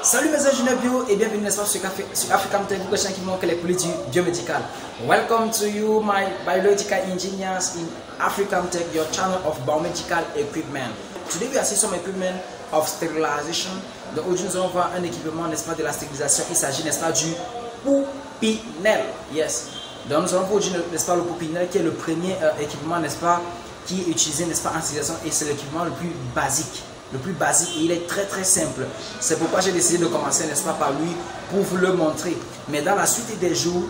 Salut mes ingénieurs bio et bienvenue n'est-ce pas sur African Tech, votre chaîne qui montre les produits biomédical. Welcome to you my biological engineers in African Tech, your channel of biomedical equipment. Today we are seeing some equipment of sterilization. Donc aujourd'hui nous allons voir un équipement n'est-ce pas de la stérilisation. Il s'agit n'est-ce pas du Pupinel. Yes. Donc nous allons voir aujourd'hui n'est-ce pas le Pupinel qui est le premier équipement n'est-ce pas qui est utilisé n'est-ce pas en stérilisation et c'est l'équipement le plus basique. Et il est très simple. C'est pourquoi j'ai décidé de commencer n'est-ce pas par lui pour vous le montrer. Mais dans la suite des jours,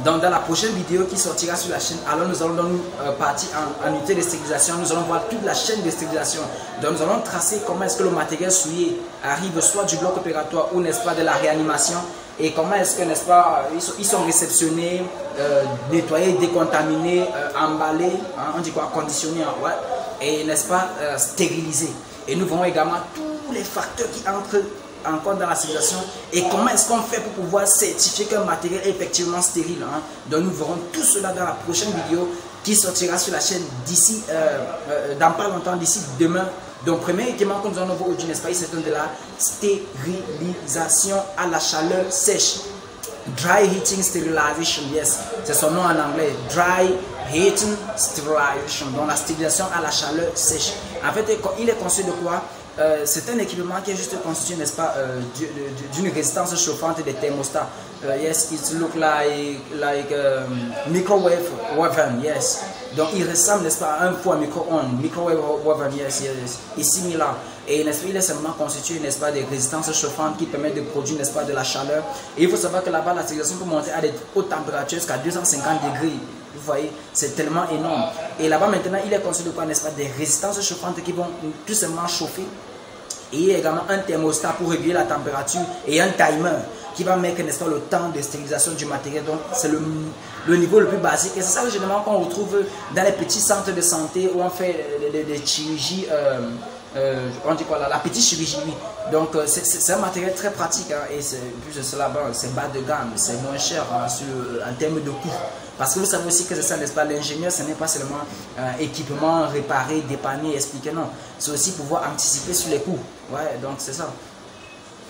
dans la prochaine vidéo qui sortira sur la chaîne, alors nous allons donc partir en unité de stérilisation. Nous allons voir toute la chaîne de stérilisation. Donc nous allons tracer comment est-ce que le matériel souillé arrive soit du bloc opératoire ou n'est-ce pas de la réanimation. Et comment est-ce que n'est-ce pas ils sont réceptionnés, nettoyés, décontaminés, emballés, hein, on dit quoi, conditionnés, ouais, et n'est-ce pas stérilisés. Et nous verrons également tous les facteurs qui entrent en compte dans la stérilisation et comment est-ce qu'on fait pour pouvoir certifier qu'un matériel est effectivement stérile. Hein. Donc nous verrons tout cela dans la prochaine vidéo qui sortira sur la chaîne d'ici, dans pas longtemps, d'ici demain. Donc premier équipement que nous allons voir aujourd'hui, n'est-ce pas, c'est de la stérilisation à la chaleur sèche. Dry heating sterilization, yes, c'est son nom en anglais, dry heating sterilization, donc la stérilisation à la chaleur sèche. En fait, il est conçu de quoi? C'est un équipement qui est juste constitué, n'est-ce pas, d'une résistance chauffante des thermostats. Yes, it look like microwave oven, yes. Donc il ressemble, n'est-ce pas, à un four micro-ondes, microwave oven, yes, et similaire. Et n'est-ce pas, il est simplement constitué, n'est-ce pas, des résistances chauffantes qui permettent de produire, n'est-ce pas, de la chaleur. Et il faut savoir que là-bas, la stérilisation peut monter à des hautes températures jusqu'à 250 degrés. Vous voyez, c'est tellement énorme. Et là-bas, maintenant, il est conçu de quoi, n'est-ce pas, des résistances chauffantes qui vont tout simplement chauffer. Et il y a également un thermostat pour réguler la température et un timer qui va mettre, n'est-ce pas, le temps de stérilisation du matériel. Donc, c'est le niveau le plus basique. Et c'est ça, généralement, qu'on retrouve dans les petits centres de santé où on fait des chirurgies. On dit quoi là, la petite chirurgie, oui. Donc c'est un matériel très pratique, hein, et plus de cela, bon, c'est bas de gamme, c'est moins cher, hein, en termes de coût. Parce que vous savez aussi que c'est ça, n'est-ce pas, l'ingénieur, ce n'est pas seulement équipement, réparer, dépanner, expliquer, non. C'est aussi pouvoir anticiper sur les coûts. Ouais, donc c'est ça.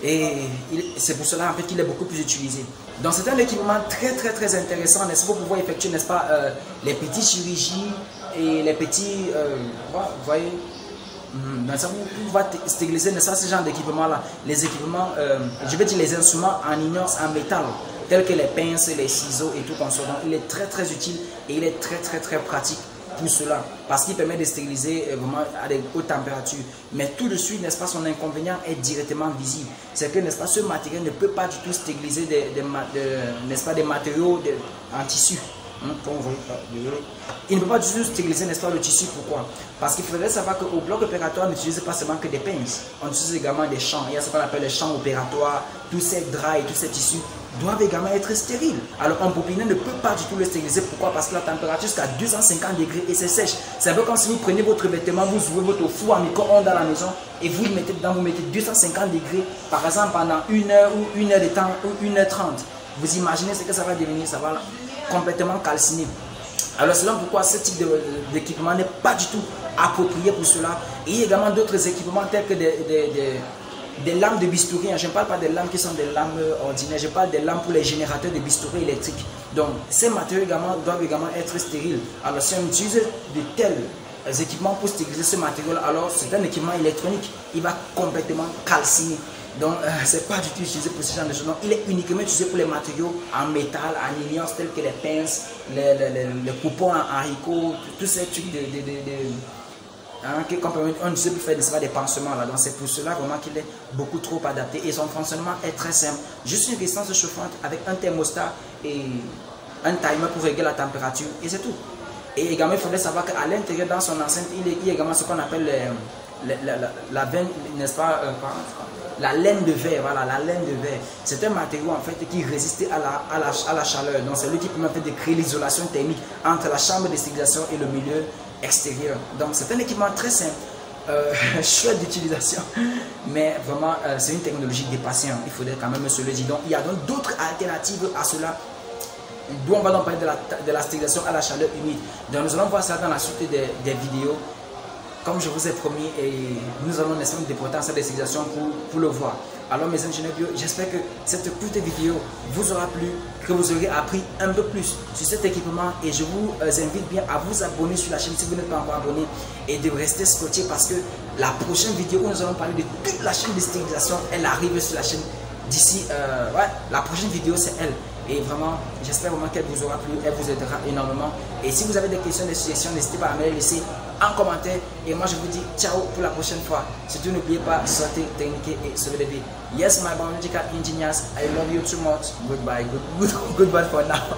Et c'est pour cela en fait qu'il est beaucoup plus utilisé. Donc c'est un équipement très intéressant, n'est-ce pas, pour pouvoir effectuer, n'est-ce pas, les petites chirurgies et les petits, vous voyez. Donc ça vous va stériliser, n'est-ce pas, ce genre d'équipement là, les équipements, je vais dire les instruments en inox, en métal, tels que les pinces, les ciseaux et tout comme ça. Donc il est très utile et il est très pratique pour cela, parce qu'il permet de stériliser vraiment à des hautes températures. Mais tout de suite, n'est-ce pas, son inconvénient est directement visible. C'est que, n'est-ce pas, ce matériel ne peut pas du tout stériliser n'est-ce pas, des matériaux en tissu. Il ne peut pas du tout stériliser, n'est-ce pas, le tissu. Pourquoi? Parce qu'il faudrait savoir qu'au bloc opératoire, on n'utilise pas seulement que des pinces, on utilise également des champs. Il y a ce qu'on appelle les champs opératoires. Tous ces draps et tous ces tissus doivent également être stériles. Alors un Pupinel ne peut pas du tout le stériliser. Pourquoi? Parce que la température jusqu'à 250 degrés et c'est sèche. C'est un peu comme si vous prenez votre vêtement, vous ouvrez votre four à micro-ondes dans la maison et vous le mettez dedans, vous mettez 250 degrés, par exemple pendant 1 heure ou 1 heure de temps ou 1h30. Vous imaginez ce que ça va devenir, ça va complètement calciner. Alors c'est là pourquoi ce type d'équipement n'est pas du tout approprié pour cela. Et il y a également d'autres équipements tels que des lames de bistouri. Je ne parle pas des lames qui sont des lames ordinaires, je parle des lames pour les générateurs de bistouri électriques. Donc ces matériaux également doivent également être stériles. Alors si on utilise de tels équipements pour stériliser ce matériau, alors c'est un équipement électronique, il va complètement calciner. Donc c'est pas du tout utilisé pour ce genre de choses. Donc il est uniquement utilisé pour les matériaux en métal, en inox, tels que les pinces, les coupons en haricot, tous ces trucs on ne sait plus faire des pansements là. Donc c'est pour cela vraiment qu'il est beaucoup trop adapté et son fonctionnement est très simple. Juste une résistance chauffante avec un thermostat et un timer pour régler la température et c'est tout. Et également il faudrait savoir qu'à l'intérieur dans son enceinte il y a également ce qu'on appelle la veine, n'est-ce pas, la laine de verre. Voilà, la laine de verre. C'est un matériau en fait qui résiste à la chaleur. Donc c'est lui qui permet en fait de créer l'isolation thermique entre la chambre de stérilisation et le milieu extérieur. Donc c'est un équipement très simple, chouette d'utilisation, mais vraiment c'est une technologie dépassée, hein. Il faudrait quand même se le dire. Donc il y a donc d'autres alternatives à cela. D'où on va donc parler de la stérilisation à la chaleur humide. Donc nous allons voir ça dans la suite des vidéos. Comme je vous ai promis, et nous allons essayer de déporter cette stérilisation pour le voir. Alors mes ingénieurs bio, j'espère que cette courte vidéo vous aura plu, que vous aurez appris un peu plus sur cet équipement et je vous invite bien à vous abonner sur la chaîne si vous n'êtes pas encore abonné et de rester scotché parce que la prochaine vidéo où nous allons parler de toute la chaîne de stérilisation, elle arrive sur la chaîne d'ici, la prochaine vidéo c'est elle. Et vraiment, j'espère vraiment qu'elle vous aura plu, elle vous aidera énormément. Et si vous avez des questions, des suggestions, n'hésitez pas à me les laisser en commentaire. Et moi, je vous dis ciao pour la prochaine fois. Surtout, n'oubliez pas, sortez, techniquer et sauver des vies. Yes, my biological engineers, I love you too much. Goodbye, goodbye for now.